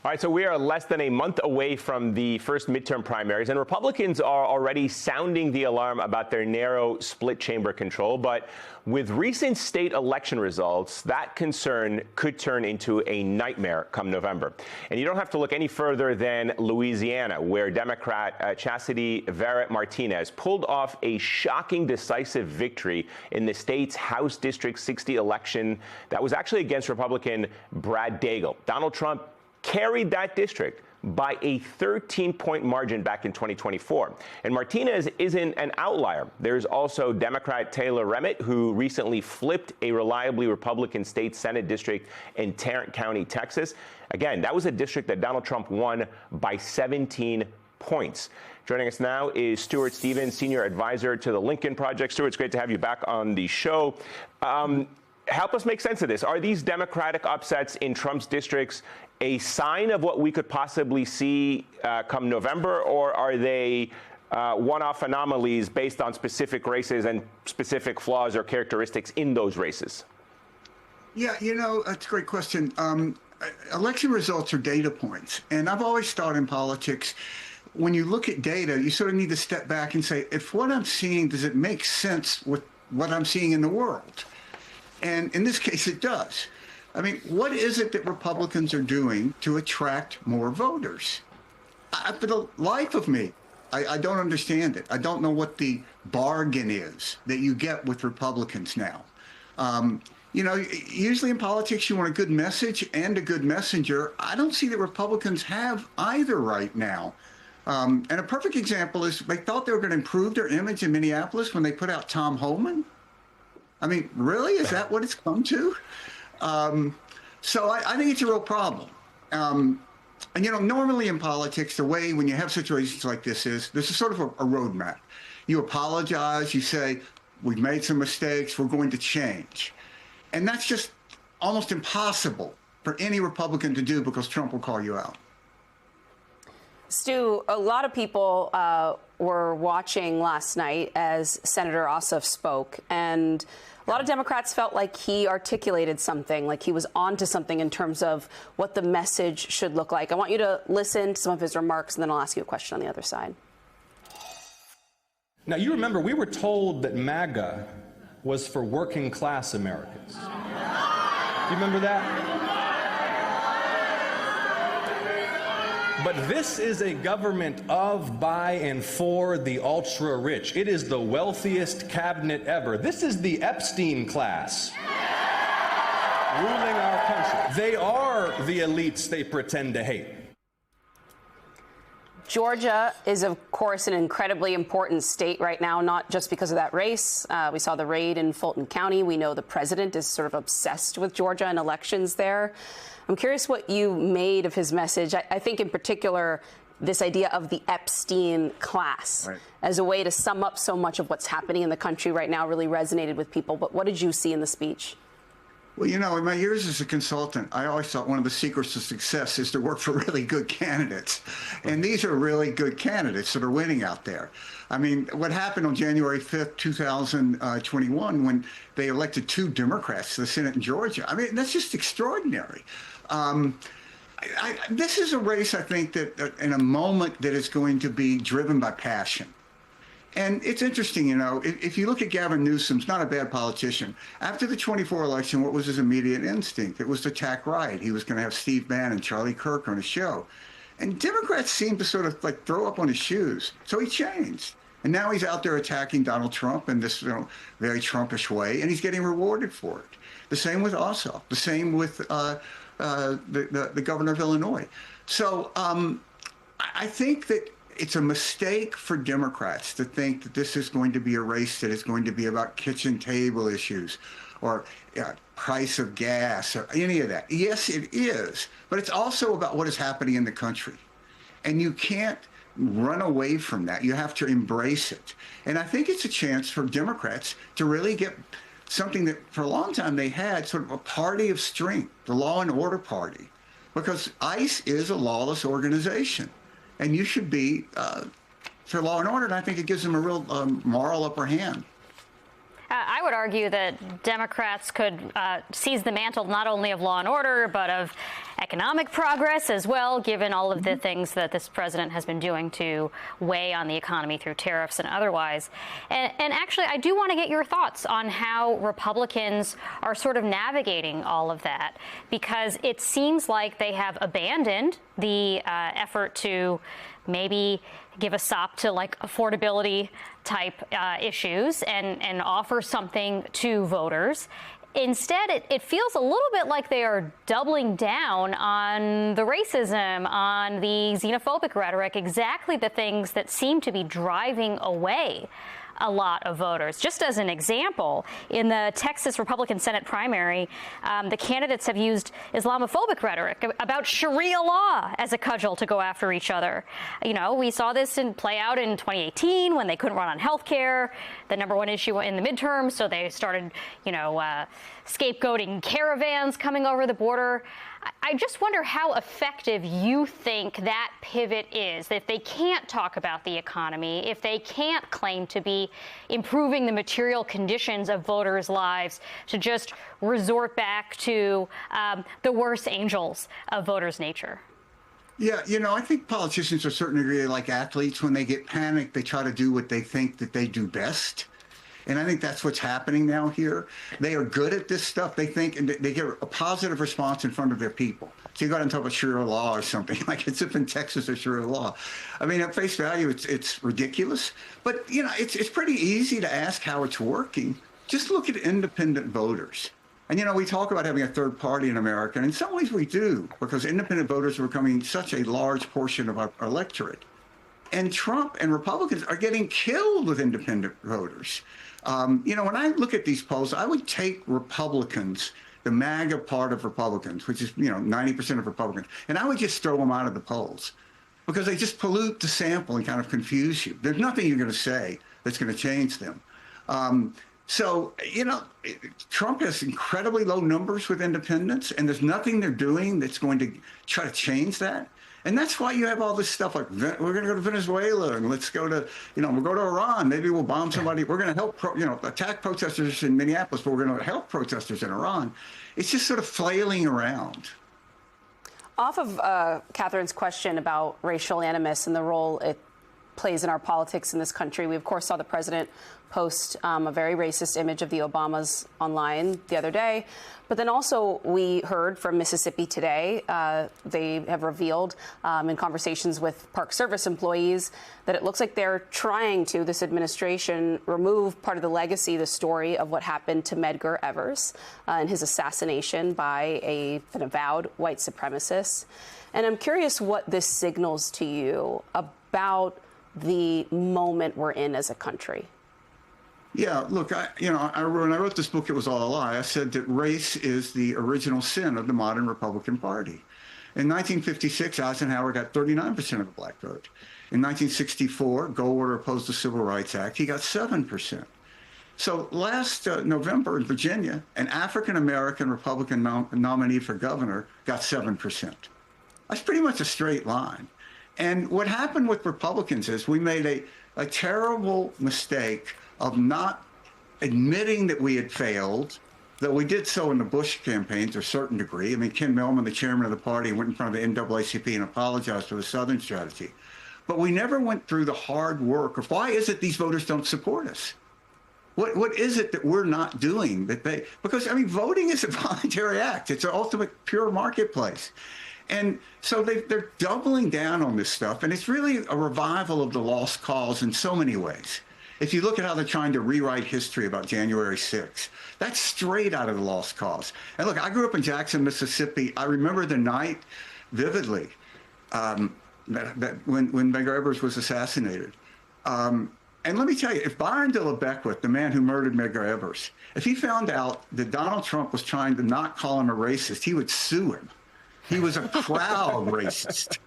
All right, so we are less than a month away from the first midterm primaries, and Republicans are already sounding the alarm about their narrow split chamber control. But with recent state election results, that concern could turn into a nightmare come November. And you don't have to look any further than Louisiana, where Democrat Chastity Verrett Martinez pulled off a shocking, decisive victory in the state's House District 60 election that was actually against Republican Brad Daigle. Donald Trump carried that district by a 13-point margin back in 2024. And Martinez isn't an outlier. There's also Democrat Taylor Remick, who recently flipped a reliably Republican state Senate district in Tarrant County, Texas. Again, that was a district that Donald Trump won by 17 points. Joining us now is Stuart Stevens, Senior Advisor to the Lincoln Project. Stuart, it's great to have you back on the show. Help us make sense of this. Are these Democratic upsets in Trump's districts a sign of what we could possibly see come November, or are they one-off anomalies based on specific races and specific flaws or characteristics in those races? Yeah, that's a great question. Election results are data points. And I've always thought in politics, when you look at data, you sort of need to step back and say, if what I'm seeing, does it make sense with what I'm seeing in the world? And in this case, it does. I mean, what is it that Republicans are doing to attract more voters? For the life of me, I don't understand it. I don't know what the bargain is that you get with Republicans now. Usually in politics, you want a good message and a good messenger. I don't see that Republicans have either right now. And a perfect example is they thought they were going to improve their image in Minneapolis when they put out Tom Homan. I mean, really? Is that what it's come to? So I think it's a real problem. And, normally in politics, the way when you have situations like this is sort of a roadmap. You apologize. You say, we've made some mistakes. We're going to change. And that's just almost impossible for any Republican to do because Trump will call you out. Stu, a lot of people were watching last night as Senator Ossoff spoke, and a lot of Democrats felt like he articulated something, like he was onto something in terms of what the message should look like. I want you to listen to some of his remarks, and then I'll ask you a question on the other side. Now, you remember, we were told that MAGA was for working class Americans. Do you remember that? But this is a government of, by, and for the ultra-rich. It is the wealthiest cabinet ever. This is the Epstein class ruling our country. They are the elites they pretend to hate. Georgia is, of course, an incredibly important state right now, not just because of that race. We saw the raid in Fulton County. We know the president is sort of obsessed with Georgia and elections there. I'm curious what you made of his message. I think in particular, this idea of the Epstein class as a way to sum up so much of what's happening in the country right now really resonated with people. But what did you see in the speech? Well, in my years as a consultant, I always thought one of the secrets of success is to work for really good candidates. And these are really good candidates that are winning out there. I mean, what happened on January 5th, 2021, when they elected 2 Democrats to the Senate in Georgia, I mean, that's just extraordinary. This is a race, I think, that in a moment that is going to be driven by passion. And it's interesting, if you look at Gavin Newsom's not a bad politician. After the 24 election, what was his immediate instinct? It was to attack Wright. He was going to have Steve Bannon, Charlie Kirk on his show. And Democrats seemed to sort of throw up on his shoes. So he changed. And now he's out there attacking Donald Trump in this very Trumpish way, and he's getting rewarded for it. The same with Ossoff. The same with the governor of Illinois. So I think that it's a mistake for Democrats to think that this is going to be a race that is going to be about kitchen table issues or price of gas or any of that. Yes, it is, but it's also about what is happening in the country. And you can't run away from that. You have to embrace it. And I think it's a chance for Democrats to really get something that for a long time they had, sort of a party of strength, the law and order party, because ICE is a lawless organization. And you should be for law and order, and I think it gives them a real moral upper hand. I would argue that Democrats could seize the mantle not only of law and order, but of economic progress as well, given all of the things that this president has been doing to weigh on the economy through tariffs and otherwise. And actually, I do want to get your thoughts on how Republicans are sort of navigating all of that, because it seems like they have abandoned the effort to maybe give a sop to like affordability type issues and offer something to voters. Instead, it feels a little bit like they are doubling down on the racism, on the xenophobic rhetoric, exactly the things that seem to be driving away a lot of voters. Just as an example, in the Texas Republican Senate primary, the candidates have used Islamophobic rhetoric about Sharia law as a cudgel to go after each other. You know, we saw this play out in 2018 when they couldn't run on health care, the number one issue in the midterm, so they started, scapegoating caravans coming over the border. I just wonder how effective you think that pivot is. If they can't talk about the economy, if they can't claim to be improving the material conditions of voters' lives, to just resort back to the worst angels of voters' nature. Yeah, I think politicians to a certain degree, like athletes, when they get panicked, they try to do what they think that they do best. And I think that's what's happening now here. They are good at this stuff. They think, and they get a positive response in front of their people. So you got to talk about Sharia law or something, like it's up in Texas or Sharia law. I mean, at face value, it's ridiculous. But, it's pretty easy to ask how it's working. Just look at independent voters. And, we talk about having a third party in America. And in some ways we do, because independent voters are becoming such a large portion of our electorate. And Trump and Republicans are getting killed with independent voters. When I look at these polls, I would take Republicans, the MAGA part of Republicans, which is, 90% of Republicans, and I would just throw them out of the polls because they just pollute the sample and kind of confuse you. There's nothing you're going to say that's going to change them. Trump has incredibly low numbers with independents, and there's nothing they're doing that's going to try to change that. And that's why you have all this stuff like, we're going to go to Venezuela and let's go to, we'll go to Iran. Maybe we'll bomb somebody. We're going to help, attack protesters in Minneapolis, but we're going to help protesters in Iran. It's just sort of flailing around. Off of Catherine's question about racial animus and the role it plays in our politics in this country, we, of course, saw the president post a very racist image of the Obamas online the other day. But then also we heard from Mississippi today, they have revealed in conversations with Park Service employees that it looks like they're trying to, this administration, remove part of the legacy, the story of what happened to Medgar Evers and his assassination by an avowed white supremacist. And I'm curious what this signals to you about the moment we're in as a country. Yeah, look, when I wrote this book, It Was All a Lie, I said that race is the original sin of the modern Republican Party. In 1956, Eisenhower got 39% of the black vote. In 1964, Goldwater opposed the Civil Rights Act. He got 7%. So last November in Virginia, an African-American Republican nominee for governor got 7%. That's pretty much a straight line. And what happened with Republicans is we made a terrible mistake of not admitting that we had failed, though we did so in the Bush campaign to a certain degree. I mean, Ken Millman, the chairman of the party, went in front of the NAACP and apologized for the Southern strategy. But we never went through the hard work of why is it these voters don't support us? What is it that we're not doing because voting is a voluntary act. It's an ultimate pure marketplace. And so they're doubling down on this stuff. And it's really a revival of the lost cause in so many ways. If you look at how they're trying to rewrite history about January 6th, that's straight out of the lost cause. And look, I grew up in Jackson, Mississippi. I remember the night vividly when Medgar Evers was assassinated. And let me tell you, if Byron de la Beckwith, the man who murdered Medgar Evers, if he found out that Donald Trump was trying to not call him a racist, he would sue him. He was a proud racist.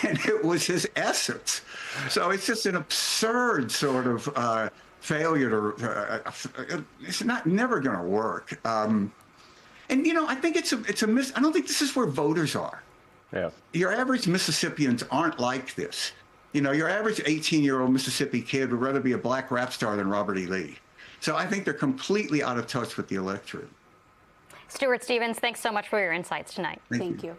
And it was his essence. So it's just an absurd sort of failure to, it's never going to work. And, I think it's a miss. I don't think this is where voters are. Yeah. Your average Mississippians aren't like this. Your average 18-year-old Mississippi kid would rather be a black rap star than Robert E. Lee. So I think they're completely out of touch with the electorate. Stuart Stevens, thanks so much for your insights tonight. Thank you.